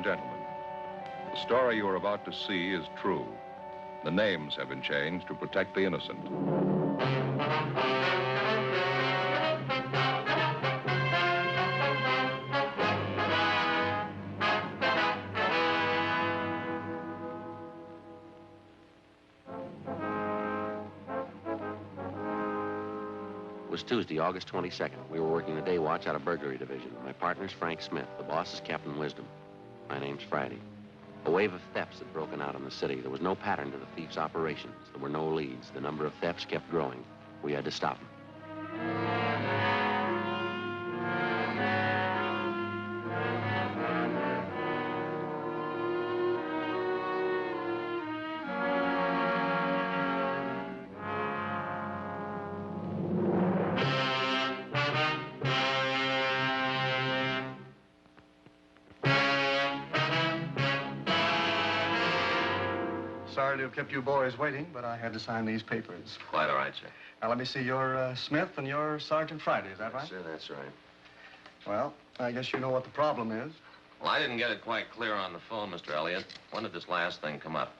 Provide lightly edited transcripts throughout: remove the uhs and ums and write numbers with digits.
and gentlemen, the story you are about to see is true. The names have been changed to protect the innocent. It was Tuesday, August 22nd. We were working the day watch out of burglary division. My partner's Frank Smith. The boss is Captain Wisdom. My name's Friday. A wave of thefts had broken out in the city. There was no pattern to the thieves' operations. There were no leads. The number of thefts kept growing. We had to stop them. Sorry to have kept you boys waiting, but I had to sign these papers. Quite all right, sir. Now, let me see. You're Smith and you're Sergeant Friday, is that right? Sir, that's right. Well, I guess you know what the problem is. Well, I didn't get it quite clear on the phone, Mr. Elliott. When did this last thing come up?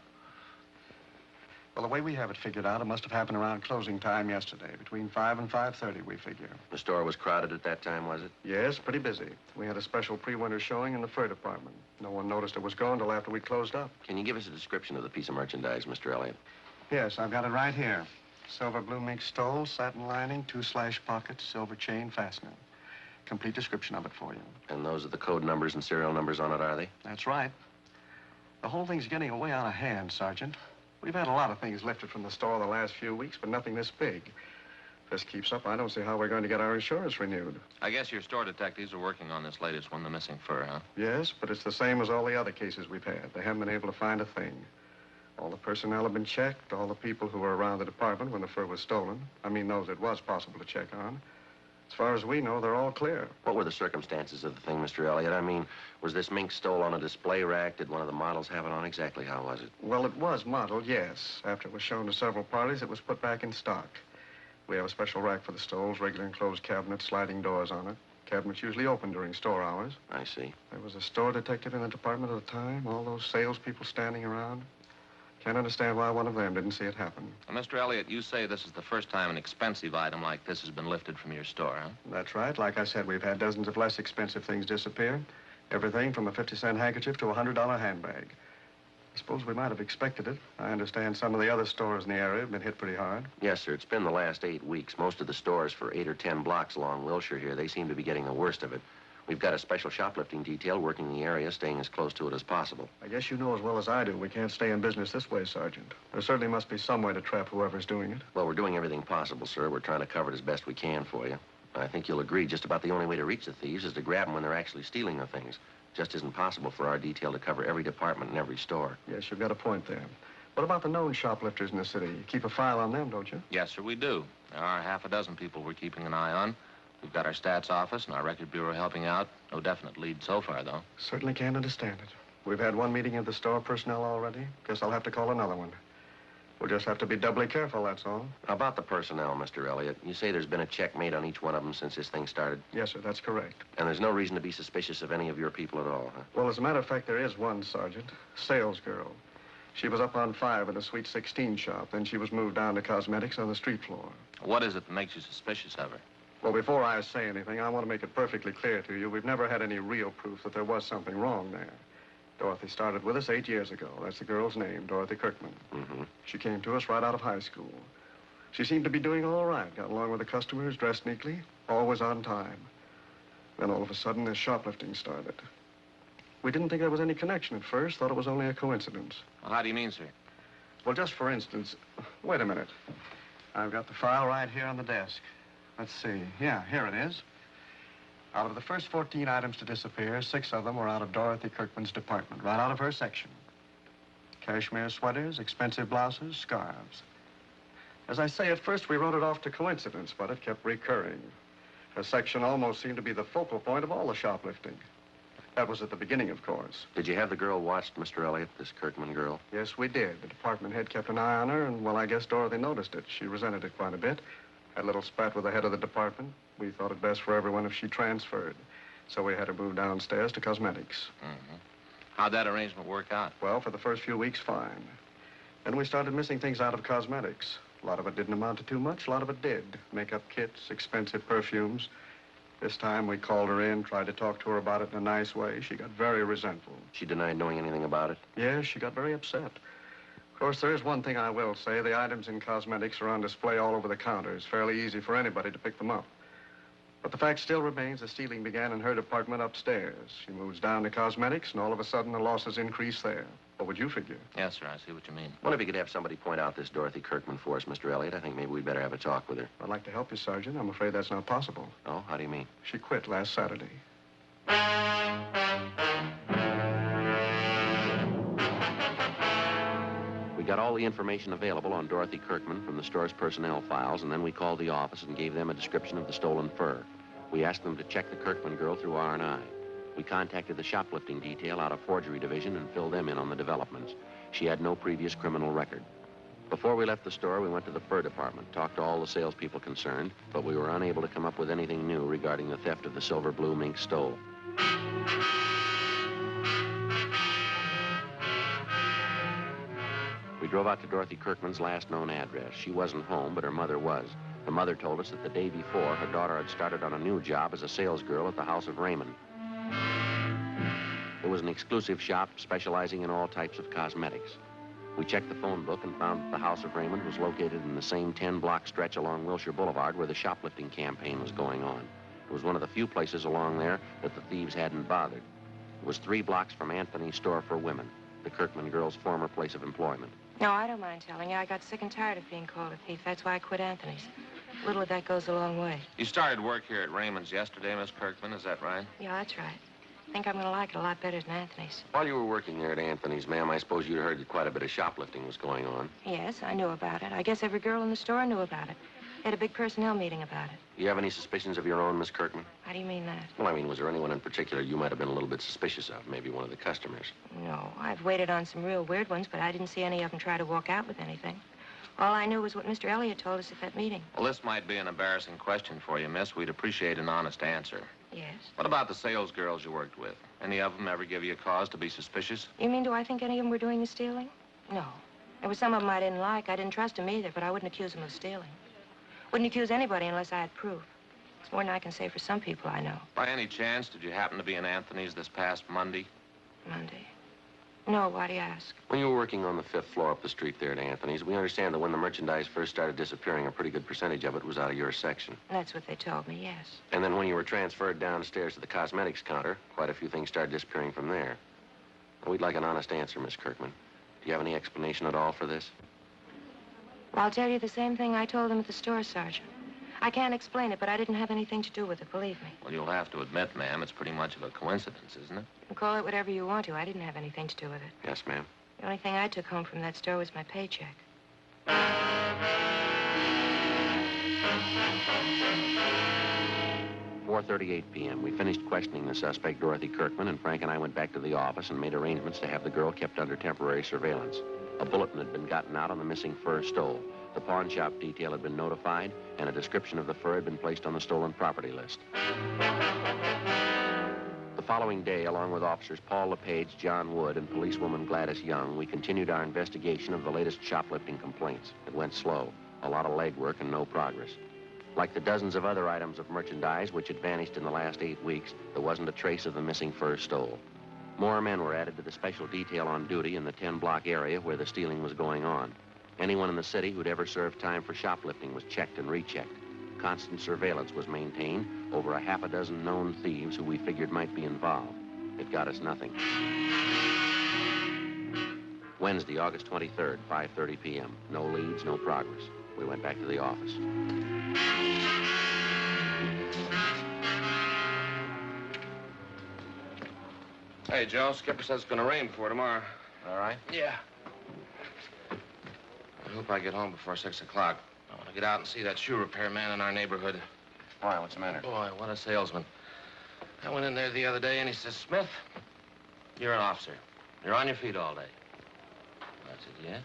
Well, the way we have it figured out, it must have happened around closing time yesterday, between 5 and 5:30, we figure. The store was crowded at that time, was it? Yes, pretty busy. We had a special pre-winter showing in the fur department. No one noticed it was gone till after we closed up. Can you give us a description of the piece of merchandise, Mr. Elliott? Yes, I've got it right here. Silver blue mink stole, satin lining, 2 slash pockets, silver chain fastener. Complete description of it for you. And those are the code numbers and serial numbers on it, are they? That's right. The whole thing's getting way out of hand, Sergeant. We've had a lot of things lifted from the store the last few weeks, but nothing this big. If this keeps up, I don't see how we're going to get our insurance renewed. I guess your store detectives are working on this latest one, the missing fur, huh? Yes, but it's the same as all the other cases we've had. They haven't been able to find a thing. All the personnel have been checked, all the people who were around the department when the fur was stolen. I mean, those it was possible to check on. As far as we know, they're all clear. What were the circumstances of the thing, Mr. Elliott? I mean, was this mink stole on a display rack? Did one of the models have it on? Exactly how was it? Well, it was modeled, yes. After it was shown to several parties, it was put back in stock. We have a special rack for the stoles, regular enclosed cabinets, sliding doors on it. Cabinets usually open during store hours. I see. There was a store detective in the department at the time, all those salespeople standing around. Can't understand why one of them didn't see it happen. Now, Mr. Elliott, you say this is the first time an expensive item like this has been lifted from your store, huh? That's right. Like I said, we've had dozens of less expensive things disappear. Everything from a 50-cent handkerchief to a $100 handbag. I suppose we might have expected it. I understand some of the other stores in the area have been hit pretty hard. Yes, sir. It's been the last 8 weeks. Most of the stores for 8 or 10 blocks along Wilshire here, they seem to be getting the worst of it. We've got a special shoplifting detail working the area, staying as close to it as possible. I guess you know as well as I do we can't stay in business this way, Sergeant. There certainly must be some way to trap whoever's doing it. Well, we're doing everything possible, sir. We're trying to cover it as best we can for you. I think you'll agree just about the only way to reach the thieves is to grab them when they're actually stealing the things. It just isn't possible for our detail to cover every department and every store. Yes, you've got a point there. What about the known shoplifters in the city? You keep a file on them, don't you? Yes, sir, we do. There are half a dozen people we're keeping an eye on. We've got our stats office and our record bureau helping out. No definite lead so far, though. Certainly can't understand it. We've had one meeting of the store personnel already. Guess I'll have to call another one. We'll just have to be doubly careful, that's all. How about the personnel, Mr. Elliott? You say there's been a check made on each one of them since this thing started? Yes, sir, that's correct. And there's no reason to be suspicious of any of your people at all, huh? Well, as a matter of fact, there is one, Sergeant. Sales girl. She was up on 5 in a Sweet 16 shop. Then she was moved down to cosmetics on the street floor. What is it that makes you suspicious of her? Well, before I say anything, I want to make it perfectly clear to you, we've never had any real proof that there was something wrong there. Dorothy started with us 8 years ago. That's the girl's name, Dorothy Kirkman. Mm-hmm. She came to us right out of high school. She seemed to be doing all right, got along with the customers, dressed neatly, always on time. Then all of a sudden, this shoplifting started. We didn't think there was any connection at first, thought it was only a coincidence. Well, how do you mean, sir? Well, just for instance, wait a minute. I've got the file right here on the desk. Let's see. Yeah, here it is. Out of the first 14 items to disappear, 6 of them were out of Dorothy Kirkman's department, right out of her section. Cashmere sweaters, expensive blouses, scarves. As I say, at first we wrote it off to coincidence, but it kept recurring. Her section almost seemed to be the focal point of all the shoplifting. That was at the beginning, of course. Did you have the girl watched, Mr. Elliott, this Kirkman girl? Yes, we did. The department head kept an eye on her, and, well, I guess Dorothy noticed it. She resented it quite a bit. Had a little spat with the head of the department. We thought it best for everyone if she transferred. So we had her moved downstairs to cosmetics. Mm-hmm. How'd that arrangement work out? Well, for the first few weeks, fine. Then we started missing things out of cosmetics. A lot of it didn't amount to too much, a lot of it did. Makeup kits, expensive perfumes. This time we called her in, tried to talk to her about it in a nice way. She got very resentful. She denied knowing anything about it? Yes, she got very upset. Of course, there is one thing I will say. The items in cosmetics are on display all over the counter. It's fairly easy for anybody to pick them up. But the fact still remains the stealing began in her department upstairs. She moves down to cosmetics, and all of a sudden the losses increase there. What would you figure? Yes, sir, I see what you mean. Wonder if you could have somebody point out this Dorothy Kirkman for us, Mr. Elliott. I think maybe we'd better have a talk with her. I'd like to help you, Sergeant. I'm afraid that's not possible. Oh, how do you mean? She quit last Saturday. We got all the information available on Dorothy Kirkman from the store's personnel files, and then we called the office and gave them a description of the stolen fur. We asked them to check the Kirkman girl through R&I. We contacted the shoplifting detail out of forgery division and filled them in on the developments. She had no previous criminal record. Before we left the store, we went to the fur department, talked to all the salespeople concerned, but we were unable to come up with anything new regarding the theft of the silver blue mink stole. We drove out to Dorothy Kirkman's last known address. She wasn't home, but her mother was. The mother told us that the day before, her daughter had started on a new job as a salesgirl at the House of Raymond. It was an exclusive shop specializing in all types of cosmetics. We checked the phone book and found that the House of Raymond was located in the same 10-block stretch along Wilshire Boulevard where the shoplifting campaign was going on. It was one of the few places along there that the thieves hadn't bothered. It was 3 blocks from Anthony's store for women, the Kirkman girl's former place of employment. No, I don't mind telling you. I got sick and tired of being called a thief. That's why I quit Anthony's. A little of that goes a long way. You started work here at Raymond's yesterday, Miss Kirkman, is that right? Yeah, that's right. I think I'm going to like it a lot better than Anthony's. While you were working there at Anthony's, ma'am, I suppose you'd heard that quite a bit of shoplifting was going on. Yes, I knew about it. I guess every girl in the store knew about it. They had a big personnel meeting about it. Do you have any suspicions of your own, Miss Kirkman? How do you mean that? Well, I mean, was there anyone in particular you might have been a little bit suspicious of? Maybe one of the customers? No, I've waited on some real weird ones, but I didn't see any of them try to walk out with anything. All I knew was what Mr. Elliott told us at that meeting. Well, this might be an embarrassing question for you, miss. We'd appreciate an honest answer. Yes? What about the sales girls you worked with? Any of them ever give you a cause to be suspicious? You mean, do I think any of them were doing the stealing? No. There were some of them I didn't like. I didn't trust them either, but I wouldn't accuse them of stealing. Wouldn't accuse anybody unless I had proof. It's more than I can say for some people I know. By any chance, did you happen to be in Anthony's this past Monday? Monday? No, why do you ask? When you were working on the 5th floor up the street there at Anthony's, we understand that when the merchandise first started disappearing, a pretty good percentage of it was out of your section. That's what they told me, yes. And then when you were transferred downstairs to the cosmetics counter, quite a few things started disappearing from there. Well, we'd like an honest answer, Miss Kirkman. Do you have any explanation at all for this? Well, I'll tell you the same thing I told them at the store, Sergeant. I can't explain it, but I didn't have anything to do with it, believe me. Well, you'll have to admit, ma'am, it's pretty much of a coincidence, isn't it? You can call it whatever you want to. I didn't have anything to do with it. Yes, ma'am. The only thing I took home from that store was my paycheck. 4:38 p.m. We finished questioning the suspect, Dorothy Kirkman, and Frank and I went back to the office and made arrangements to have the girl kept under temporary surveillance. A bulletin had been gotten out on the missing fur stole. The pawn shop detail had been notified, and a description of the fur had been placed on the stolen property list. The following day, along with officers Paul LePage, John Wood, and policewoman Gladys Young, we continued our investigation of the latest shoplifting complaints. It went slow, a lot of legwork and no progress. Like the dozens of other items of merchandise which had vanished in the last 8 weeks, there wasn't a trace of the missing fur stole. More men were added to the special detail on duty in the 10-block area where the stealing was going on. Anyone in the city who'd ever served time for shoplifting was checked and rechecked. Constant surveillance was maintained over a half a dozen known thieves who we figured might be involved. It got us nothing. Wednesday, August 23rd, 5:30 p.m. No leads, no progress. We went back to the office. Hey, Joe, Skipper says it's gonna rain before tomorrow. All right? Yeah. I hope I get home before 6 o'clock. I want to get out and see that shoe repair man in our neighborhood. Why? What's the matter? Boy, what a salesman. I went in there the other day and he says, Smith, you're an officer. You're on your feet all day. I said, yeah?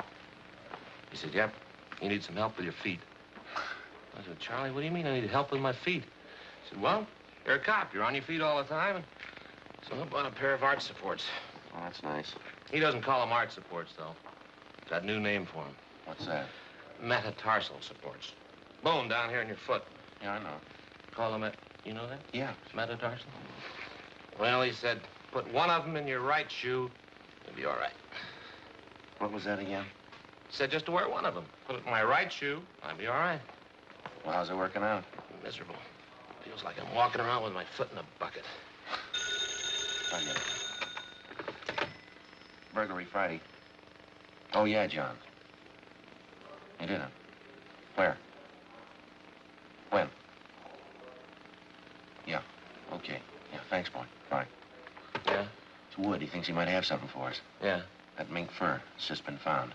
He said, yep. You need some help with your feet. I said, Charlie, what do you mean I need help with my feet? He said, well, you're a cop. You're on your feet all the time. So I bought a pair of arch supports. Oh, that's nice. He doesn't call them art supports, though. Got a new name for them. What's that? Metatarsal supports. Bone down here in your foot. Yeah, I know. Call them you know that? Yeah. Metatarsal? Well, he said, put one of them in your right shoe, you'll be all right. What was that again? He said just to wear one of them. Put it in my right shoe, I'll be all right. Well, how's it working out? Miserable. Feels like I'm walking around with my foot in a bucket. I get it. Burglary Friday. Oh, yeah, John. You did it. Where? When? Yeah. Okay. Yeah, thanks, boy. Bye. Yeah? It's Wood. He thinks he might have something for us. Yeah. That mink fur. It's just been found.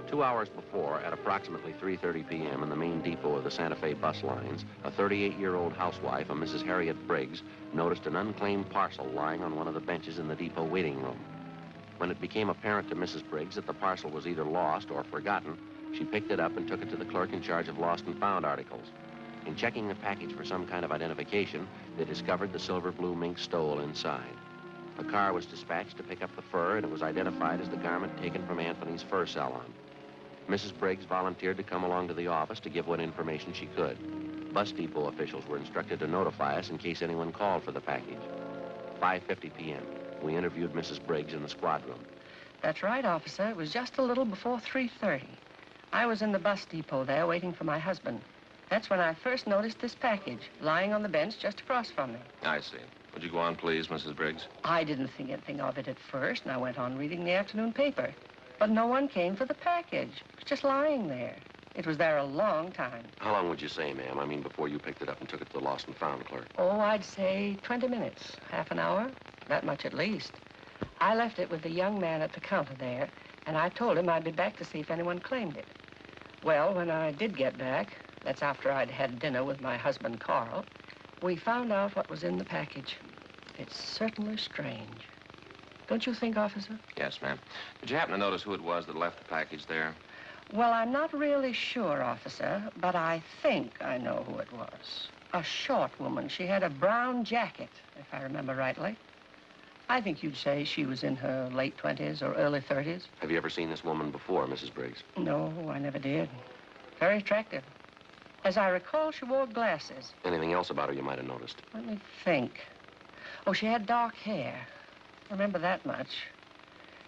2 hours before, at approximately 3:30 p.m. in the main depot of the Santa Fe bus lines, a 38-year-old housewife, a Mrs. Harriet Briggs, noticed an unclaimed parcel lying on one of the benches in the depot waiting room. When it became apparent to Mrs. Briggs that the parcel was either lost or forgotten, she picked it up and took it to the clerk in charge of lost and found articles. In checking the package for some kind of identification, they discovered the silver blue mink stole inside. A car was dispatched to pick up the fur, and it was identified as the garment taken from Anthony's fur salon. Mrs. Briggs volunteered to come along to the office to give what information she could. Bus depot officials were instructed to notify us in case anyone called for the package. 5:50 p.m. We interviewed Mrs. Briggs in the squad room. That's right, officer. It was just a little before 3:30. I was in the bus depot there waiting for my husband. That's when I first noticed this package lying on the bench just across from me. I see. Would you go on, please, Mrs. Briggs? I didn't think anything of it at first, and I went on reading the afternoon paper. But no one came for the package. It was just lying there. It was there a long time. How long would you say, ma'am? I mean, before you picked it up and took it to the lost and found clerk? Oh, I'd say 20 minutes, half an hour, that much at least. I left it with the young man at the counter there, and I told him I'd be back to see if anyone claimed it. Well, when I did get back, that's after I'd had dinner with my husband, Carl, we found out what was in the package. It's certainly strange. Don't you think, officer? Yes, ma'am. Did you happen to notice who it was that left the package there? Well, I'm not really sure, officer, but I think I know who it was. A short woman. She had a brown jacket, if I remember rightly. I think you'd say she was in her late 20s or early 30s. Have you ever seen this woman before, Mrs. Briggs? No, I never did. Very attractive. As I recall, she wore glasses. Anything else about her you might have noticed? Let me think. Oh, she had dark hair. Remember that much.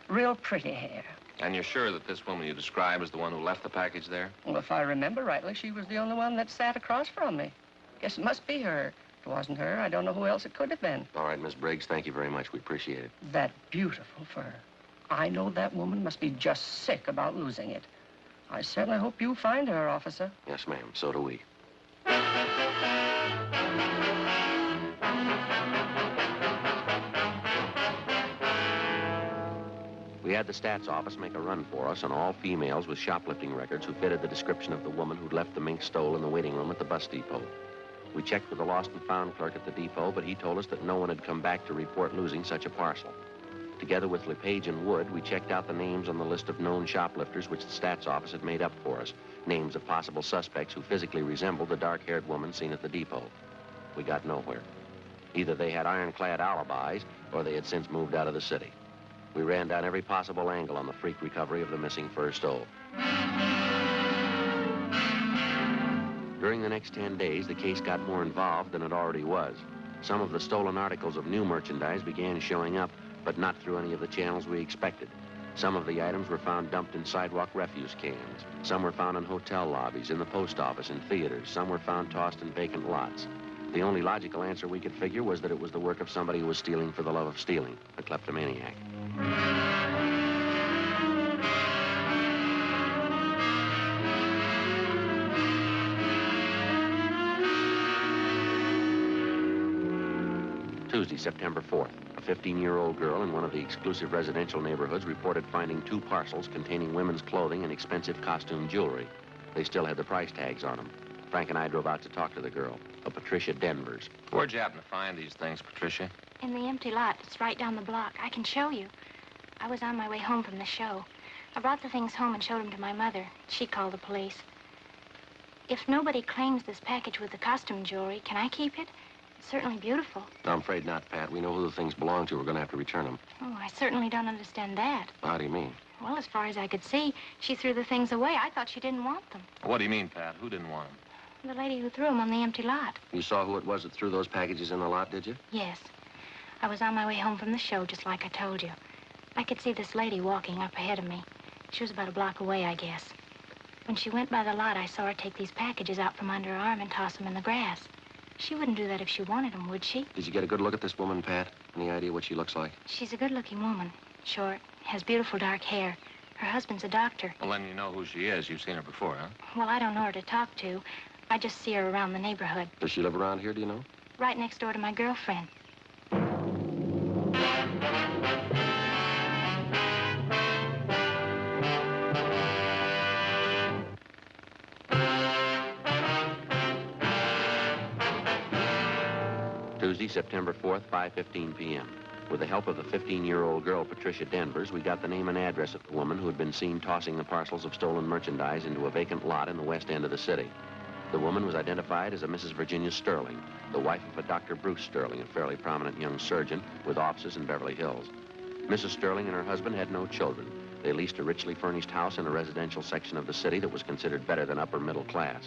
Real pretty hair. And you're sure that this woman you describe is the one who left the package there? Well, if I remember rightly, she was the only one that sat across from me. Guess it must be her. If it wasn't her, I don't know who else it could have been. All right, Miss Briggs, thank you very much. We appreciate it. That beautiful fur. I know that woman must be just sick about losing it. I certainly hope you find her, officer. Yes, ma'am. So do we. We had the stats office make a run for us on all females with shoplifting records who fitted the description of the woman who'd left the mink stole in the waiting room at the bus depot. We checked with the lost and found clerk at the depot, but he told us that no one had come back to report losing such a parcel. Together with LePage and Wood, we checked out the names on the list of known shoplifters which the stats office had made up for us, names of possible suspects who physically resembled the dark-haired woman seen at the depot. We got nowhere. Either they had ironclad alibis, or they had since moved out of the city. We ran down every possible angle on the freak recovery of the missing fur stole. During the next 10 days, the case got more involved than it already was. Some of the stolen articles of new merchandise began showing up, but not through any of the channels we expected. Some of the items were found dumped in sidewalk refuse cans. Some were found in hotel lobbies, in the post office, in theaters. Some were found tossed in vacant lots. The only logical answer we could figure was that it was the work of somebody who was stealing for the love of stealing, a kleptomaniac. Tuesday, September 4th. A 15-year-old girl in one of the exclusive residential neighborhoods reported finding 2 parcels containing women's clothing and expensive costume jewelry. They still had the price tags on them. Frank and I drove out to talk to the girl, a Patricia Denvers. Where'd you happen to find these things, Patricia? In the empty lot. It's right down the block. I can show you. I was on my way home from the show. I brought the things home and showed them to my mother. She called the police. If nobody claims this package with the costume jewelry, can I keep it? It's certainly beautiful. No, I'm afraid not, Pat. We know who the things belong to. We're going to have to return them. Oh, I certainly don't understand that. How do you mean? Well, as far as I could see, she threw the things away. I thought she didn't want them. What do you mean, Pat? Who didn't want them? The lady who threw them on the empty lot. You saw who it was that threw those packages in the lot, did you? Yes. I was on my way home from the show, just like I told you. I could see this lady walking up ahead of me. She was about a block away, I guess. When she went by the lot, I saw her take these packages out from under her arm and toss them in the grass. She wouldn't do that if she wanted them, would she? Did you get a good look at this woman, Pat? Any idea what she looks like? She's a good-looking woman. Short, has beautiful dark hair. Her husband's a doctor. Well, then you know who she is. You've seen her before, huh? Well, I don't know her to talk to. I just see her around the neighborhood. Does she live around here, do you know? Right next door to my girlfriend. Tuesday, September 4th, 5:15 p.m. With the help of the 15-year-old girl, Patricia Denvers, we got the name and address of the woman who had been seen tossing the parcels of stolen merchandise into a vacant lot in the west end of the city. The woman was identified as a Mrs. Virginia Sterling, the wife of a Dr. Bruce Sterling, a fairly prominent young surgeon with offices in Beverly Hills. Mrs. Sterling and her husband had no children. They leased a richly furnished house in a residential section of the city that was considered better than upper middle class.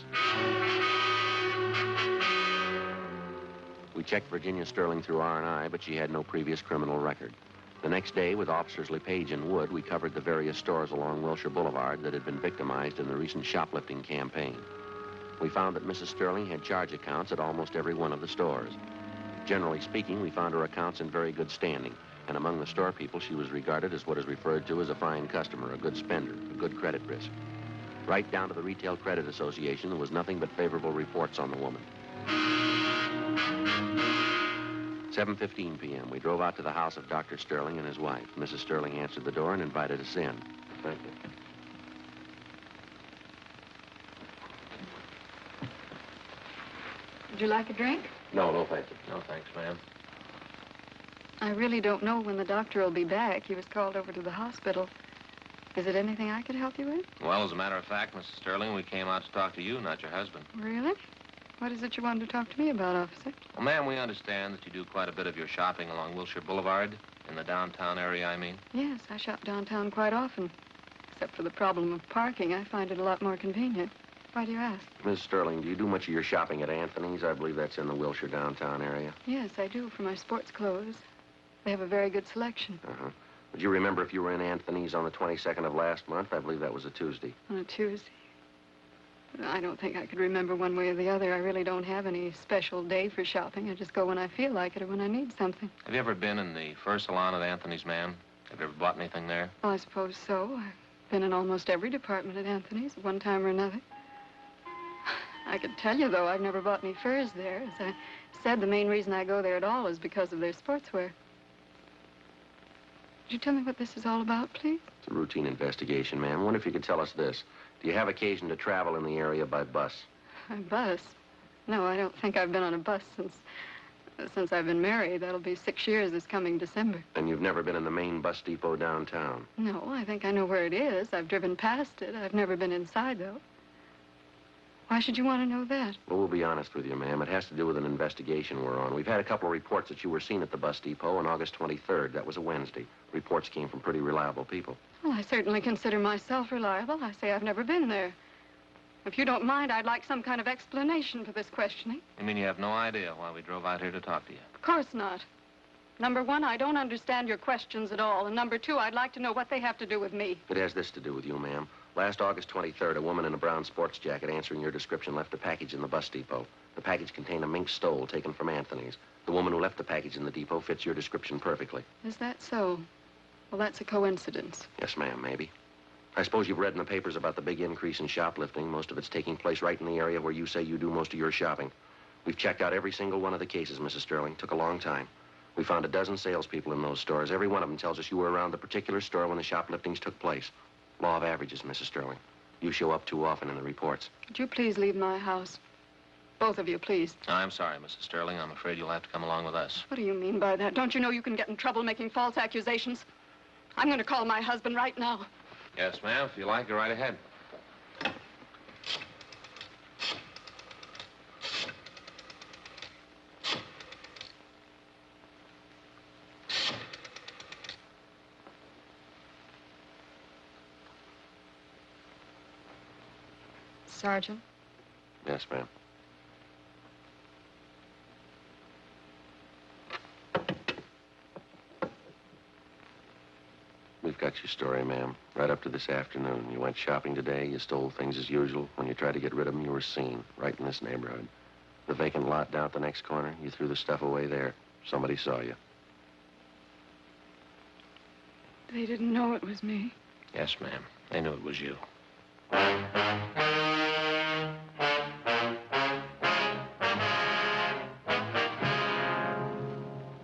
We checked Virginia Sterling through R&I, but she had no previous criminal record. The next day, with officers LePage and Wood, we covered the various stores along Wilshire Boulevard that had been victimized in the recent shoplifting campaign. We found that Mrs. Sterling had charge accounts at almost every one of the stores. Generally speaking, we found her accounts in very good standing, and among the store people, she was regarded as what is referred to as a fine customer, a good spender, a good credit risk. Right down to the Retail Credit Association, there was nothing but favorable reports on the woman. 7:15 p.m. We drove out to the house of Dr. Sterling and his wife. Mrs. Sterling answered the door and invited us in. Thank you. Would you like a drink? No, thank you. No, thanks, ma'am. I really don't know when the doctor will be back. He was called over to the hospital. Is it anything I could help you with? Well, as a matter of fact, Mrs. Sterling, we came out to talk to you, not your husband. Really? What is it you wanted to talk to me about, officer? Well, ma'am, we understand that you do quite a bit of your shopping along Wilshire Boulevard, in the downtown area, I mean. Yes, I shop downtown quite often. Except for the problem of parking, I find it a lot more convenient. Why do you ask? Miss Sterling, do you do much of your shopping at Anthony's? I believe that's in the Wilshire downtown area. Yes, I do, for my sports clothes. They have a very good selection. Uh-huh. Would you remember if you were in Anthony's on the 22nd of last month? I believe that was a Tuesday. On a Tuesday? I don't think I could remember one way or the other. I really don't have any special day for shopping. I just go when I feel like it or when I need something. Have you ever been in the first salon at Anthony's, ma'am? Have you ever bought anything there? Well, I suppose so. I've been in almost every department at Anthony's at one time or another. I could tell you, though, I've never bought any furs there. As I said, the main reason I go there at all is because of their sportswear. Could you tell me what this is all about, please? It's a routine investigation, ma'am. I wonder if you could tell us this. Do you have occasion to travel in the area by bus? By bus? No, I don't think I've been on a bus since I've been married. That'll be 6 years this coming December. And you've never been in the main bus depot downtown? No, I think I know where it is. I've driven past it. I've never been inside, though. Why should you want to know that? Well, we'll be honest with you, ma'am. It has to do with an investigation we're on. We've had a couple of reports that you were seen at the bus depot on August 23rd. That was a Wednesday. Reports came from pretty reliable people. Well, I certainly consider myself reliable. I say I've never been there. If you don't mind, I'd like some kind of explanation for this questioning. You mean you have no idea why we drove out here to talk to you? Of course not. Number one, I don't understand your questions at all. And number two, I'd like to know what they have to do with me. It has this to do with you, ma'am. Last August 23rd, a woman in a brown sports jacket answering your description left a package in the bus depot. The package contained a mink stole taken from Anthony's. The woman who left the package in the depot fits your description perfectly. Is that so? Well, that's a coincidence. Yes, ma'am, maybe. I suppose you've read in the papers about the big increase in shoplifting. Most of it's taking place right in the area where you say you do most of your shopping. We've checked out every single one of the cases, Mrs. Sterling. Took a long time. We found a dozen salespeople in those stores. Every one of them tells us you were around the particular store when the shopliftings took place. Law of averages, Mrs. Sterling. You show up too often in the reports. Would you please leave my house? Both of you, please. I'm sorry, Mrs. Sterling. I'm afraid you'll have to come along with us. What do you mean by that? Don't you know you can get in trouble making false accusations? I'm going to call my husband right now. Yes, ma'am. If you like, go right ahead. Sergeant. Yes, ma'am. We've got your story, ma'am. Right up to this afternoon. You went shopping today, you stole things as usual. When you tried to get rid of them, you were seen, right in this neighborhood. The vacant lot down at the next corner, you threw the stuff away there. Somebody saw you. They didn't know it was me. Yes, ma'am. They knew it was you.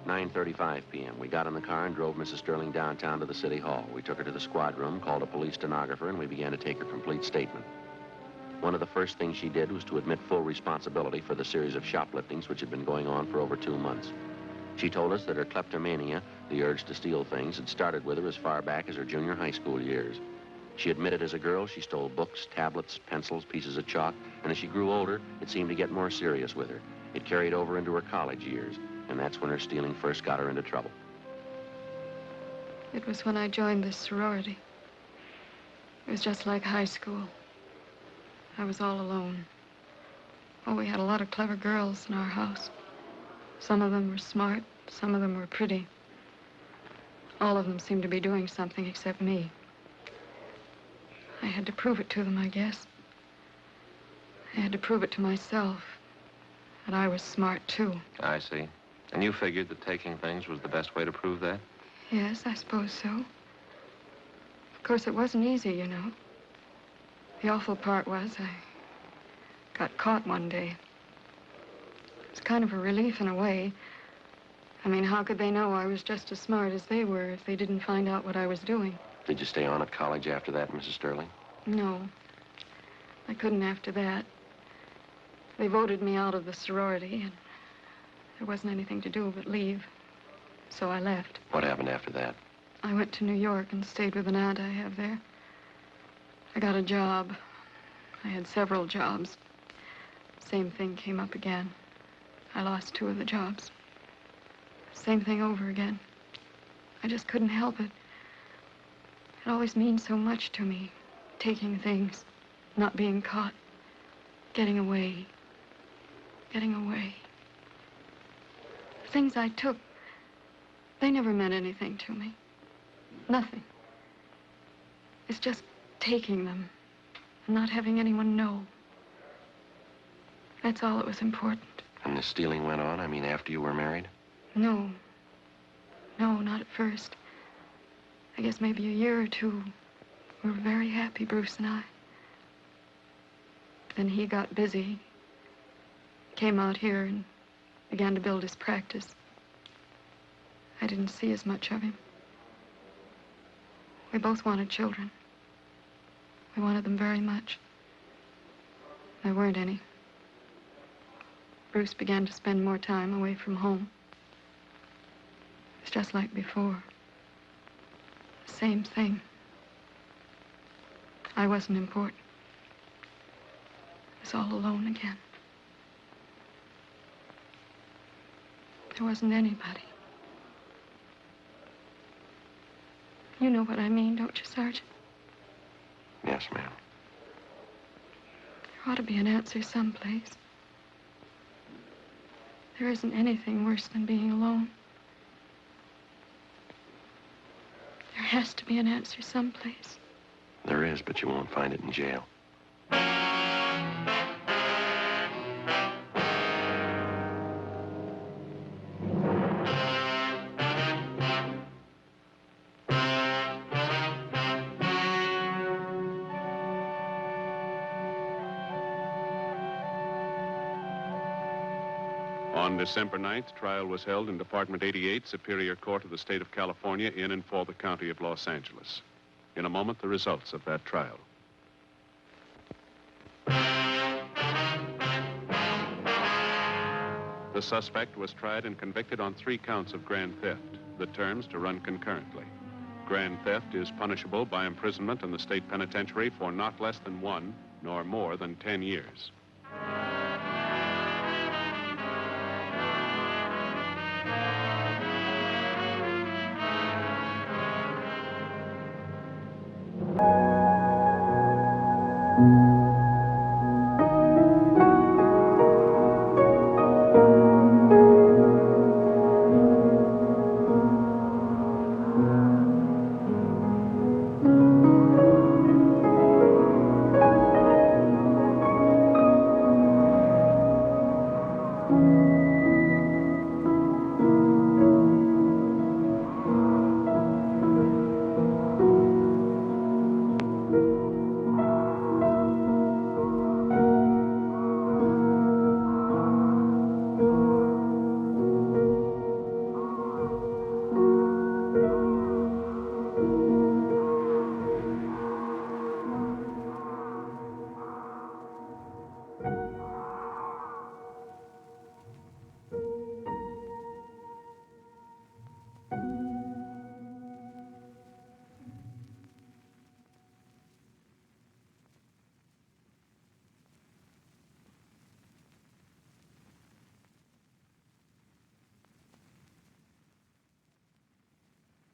9:35 p.m. We got in the car and drove Mrs. Sterling downtown to the city hall. We took her to the squad room, called a police stenographer, and we began to take her complete statement. One of the first things she did was to admit full responsibility for the series of shopliftings which had been going on for over 2 months. She told us that her kleptomania, the urge to steal things, had started with her as far back as her junior high school years. She admitted as a girl she stole books, tablets, pencils, pieces of chalk, and as she grew older, it seemed to get more serious with her. It carried over into her college years, and that's when her stealing first got her into trouble. It was when I joined this sorority. It was just like high school. I was all alone. Oh, we had a lot of clever girls in our house. Some of them were smart, some of them were pretty. All of them seemed to be doing something except me. I had to prove it to them, I guess. I had to prove it to myself that I was smart, too. I see. And you figured that taking things was the best way to prove that? Yes, I suppose so. Of course, it wasn't easy, you know. The awful part was I got caught one day. It was kind of a relief in a way. I mean, how could they know I was just as smart as they were if they didn't find out what I was doing? Did you stay on at college after that, Mrs. Sterling? No. I couldn't after that. They voted me out of the sorority, and there wasn't anything to do but leave. So I left. What happened after that? I went to New York and stayed with an aunt I have there. I got a job. I had several jobs. Same thing came up again. I lost 2 of the jobs. Same thing over again. I just couldn't help it. It always means so much to me. Taking things, not being caught, getting away. Getting away. The things I took, they never meant anything to me. Nothing. It's just taking them and not having anyone know. That's all that was important. And the stealing went on? I mean, after you were married? No. No, not at first. I guess maybe a year or 2. We were very happy, Bruce and I. Then he got busy. Came out here and began to build his practice. I didn't see as much of him. We both wanted children. We wanted them very much. There weren't any. Bruce began to spend more time away from home. It's just like before. The same thing. I wasn't important. I was all alone again. There wasn't anybody. You know what I mean, don't you, Sergeant? Yes, ma'am. There ought to be an answer someplace. There isn't anything worse than being alone. There has to be an answer someplace. There is, but you won't find it in jail. On December 9th, trial was held in Department 88, Superior Court of the State of California, in and for the County of Los Angeles. In a moment, the results of that trial. The suspect was tried and convicted on 3 counts of grand theft, the terms to run concurrently. Grand theft is punishable by imprisonment in the state penitentiary for not less than 1, nor more than 10 years.